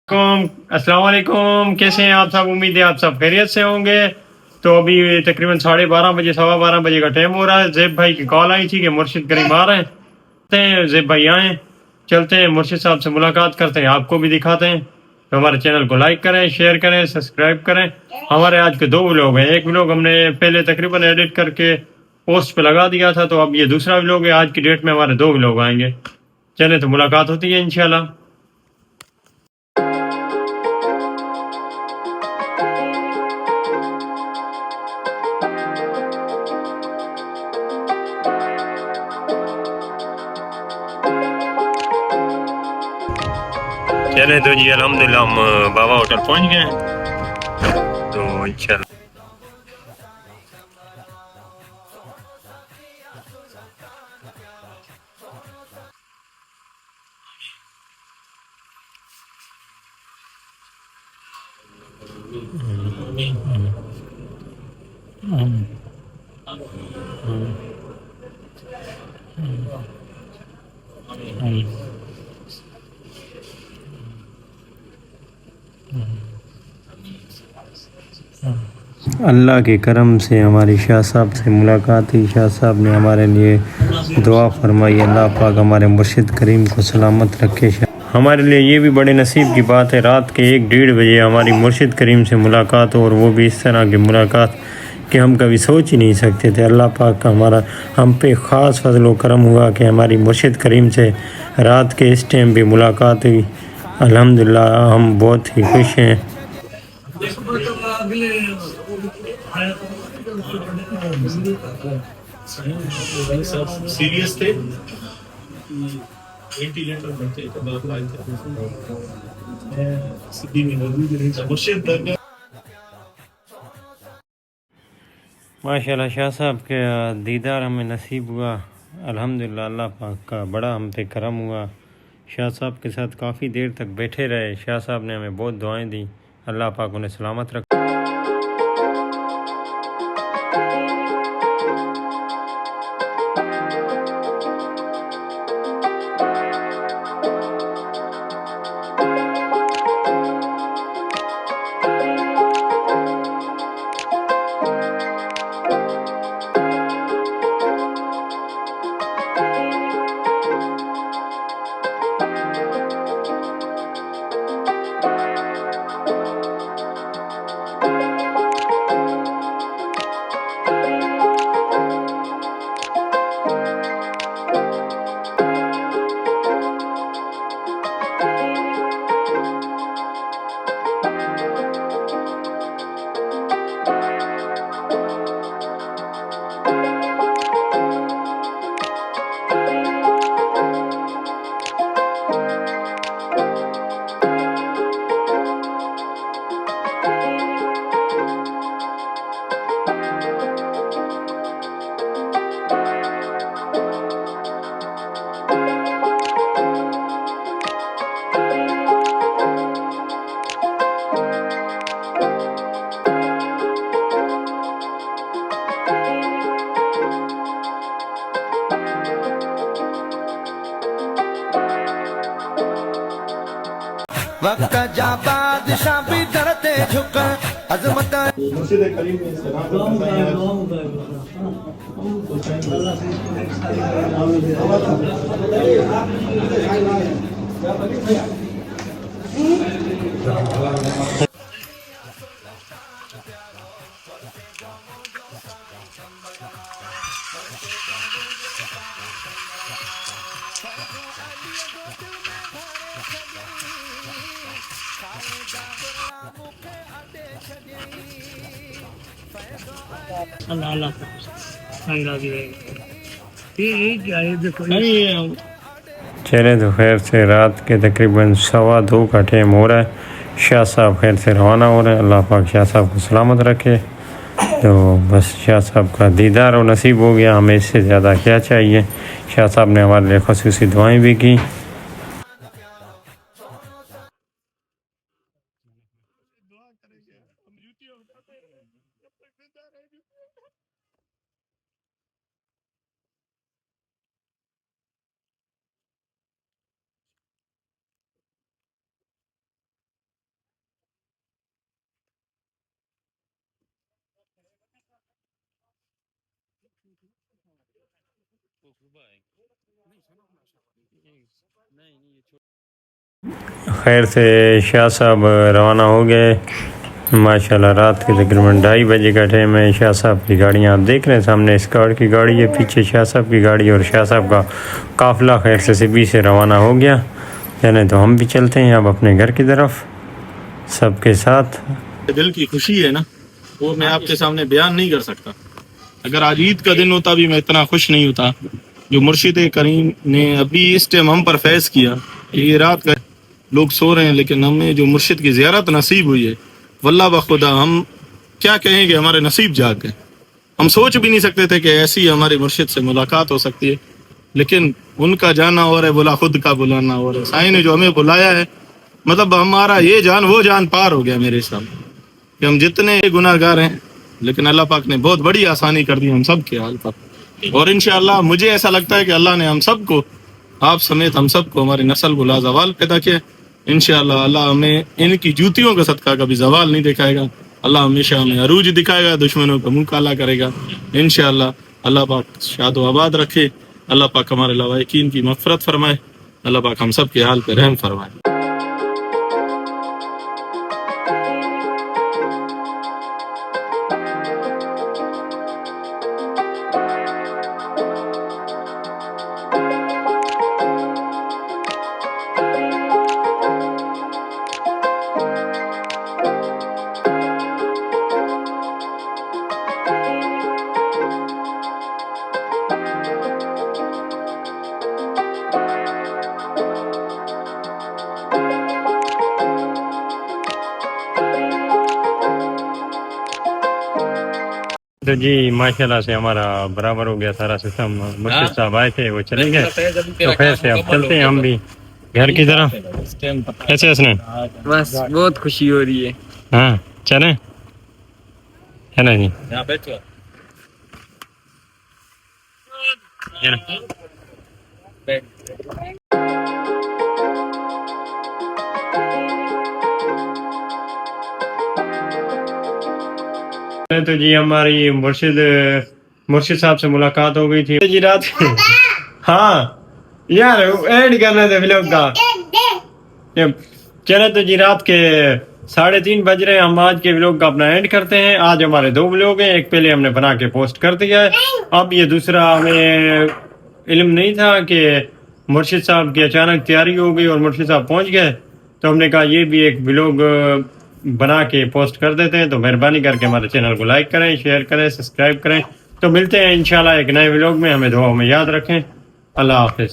अस्सलाम वालेकुम, कैसे हैं आप सब? उम्मीद है आप सब खैरियत से होंगे। तो अभी तकरीबन 12:30 बजे, सवा 12 बजे का टाइम हो रहा है। ज़ैब भाई की कॉल आई थी कि मुर्शिद करीम आ रहे हैं। चलते हैं, ज़ैब भाई आए, चलते हैं मुर्शिद साहब से मुलाकात करते हैं, आपको भी दिखाते हैं। तो हमारे चैनल को लाइक करें, शेयर करें, सब्सक्राइब करें। हमारे आज के दो व्लॉग हैं। एक व्लॉग हमने पहले तकरीबन एडिट करके पोस्ट पे लगा दिया था, तो अब ये दूसरा व्लॉग है। आज की डेट में हमारे दो व्लॉग आएंगे। चलें तो मुलाकात होती है इंशाल्लाह। चले तो जी अल्हम्दुलिल्लाह हम बाबा होटल पहुंच गए हैं। तो इंशाल्लाह अल्लाह के करम से हमारी शाह साहब से मुलाकात हुई। शाह साहब ने हमारे लिए दुआ फरमाई, अल्लाह पाक हमारे मुर्शिद करीम को सलामत रखे। हमारे लिए ये भी बड़े नसीब की बात है, रात के 1-1:30 बजे हमारी मुर्शिद करीम से मुलाकात हो, और वो भी इस तरह की मुलाकात कि हम कभी सोच ही नहीं सकते थे। अल्लाह पाक का हमारा हम पे ख़ास फजल व करम हुआ कि हमारी मुर्शिद करीम से रात के इस टाइम भी मुलाकात हुई। अल्हम्दुलिल्लाह हम बहुत ही खुश हैं। सीरियस थे, वेंटिलेटर बनते थे माशाल्लाह। शाह साहब के दीदार हमें नसीब हुआ। अल्हम्दुलिल्लाह अल्लाह पाक का बड़ा हम पे करम हुआ। शाह साहब के साथ काफ़ी देर तक बैठे रहे। शाह साहब ने हमें बहुत दुआएं दी। अल्लाह पाक उन्हें सलामत रखे। वक्त जा बादशाह भी डरते झुक अजमत चले तो खैर से रात के तकरीबन 1:15 का टाइम हो रहा है। शाह साहब खैर से रवाना हो रहे हैं। अल्लाह पाक शाह साहब को सलामत रखे। तो बस शाह साहब का दीदार और नसीब हो गया, हमें इससे ज़्यादा क्या चाहिए। शाह साहब ने हमारे लिए ख़ुसूसी दुआएं भी की। खैर से शाह साहब रवाना हो गए माशाल्लाह। रात के तकरीबन 2:30 बजे का टाइम है। शाह साहब की गाड़ियाँ आप देख रहे हैं, सामने स्कॉट की गाड़ी है, पीछे शाह साहब की गाड़ी और शाह साहब का काफ़िला खैर से सिबी से रवाना हो गया। चलें तो हम भी चलते हैं अब अपने घर की तरफ सबके साथ। दिल की खुशी है ना, वो मैं आपके सामने बयान नहीं कर सकता। अगर आज ईद का दिन होता भी मैं इतना खुश नहीं होता। जो मुर्शिद करीम ने अभी इस टाइम हम पर फैज़ किया, ये रात का लोग सो रहे हैं लेकिन हमें जो मुर्शिद की ज़ियारत नसीब हुई है, वल्लाह बखुदा हम क्या कहेंगे, हमारे नसीब जाग गए। हम सोच भी नहीं सकते थे कि ऐसी हमारे मुर्शिद से मुलाकात हो सकती है, लेकिन उनका जाना और है, बुला खुद का बुलाना और है। साईं ने जो हमें बुलाया है, मतलब हमारा ये जान वो जान पार हो गया मेरे साथ कि हम जितने गुनाहगार हैं, लेकिन अल्लाह पाक ने बहुत बड़ी आसानी कर दी हम सब के हाल पर। और इंशाअल्लाह मुझे ऐसा लगता है कि अल्लाह ने हम सबको, आप समेत हम सबको, हमारी नस्ल को लाजवाल पैदा किया। इंशाअल्लाह अल्लाह हमें इनकी जूतियों का सदका कभी जवाल नहीं दिखाएगा। अल्लाह हमेशा हमें अरूज दिखाएगा, दुश्मनों का मुंह काला करेगा। इंशाअल्लाह अल्लाह पाक शाद व आबाद रखे। अल्लाह पाक हमारे लवाहिकीन की मग़फ़िरत फरमाए। अल्लाह पाक हम सब के हाल पर रहम फरमाए। तो जी माशाल्लाह से हमारा बराबर हो गया सारा सिस्टम। मुर्शिद साहब आए थे, वो चले गए, तो फिर से अब चलते हैं हम भी घर की तरफ। कैसे हसनैन? बस बहुत खुशी हो रही है। हाँ चलें, है ना जी? ये ना। तो जी हमारी मुर्शिद साहब से मुलाकात हो गई थी जी रात। हाँ यार एंड करना था व्लॉग का। चले तो जी रात के 3:30 बज रहे हैं। हम आज के व्लॉग का अपना एंड करते हैं। आज हमारे 2 व्लॉग हैं, एक पहले हमने बना के पोस्ट कर दिया है, अब ये दूसरा हमें इल्म नहीं था कि मुर्शिद साहब की अचानक तैयारी हो गई और मुर्शिद साहब पहुंच गए, तो हमने कहा ये भी एक व्लॉग बना के पोस्ट कर देते हैं। तो मेहरबानी करके हमारे चैनल को लाइक करें, शेयर करें, सब्सक्राइब करें। तो मिलते हैं इंशाल्लाह एक नए व्लॉग में। हमें दुआओं में याद रखें। अल्लाह हाफिज़।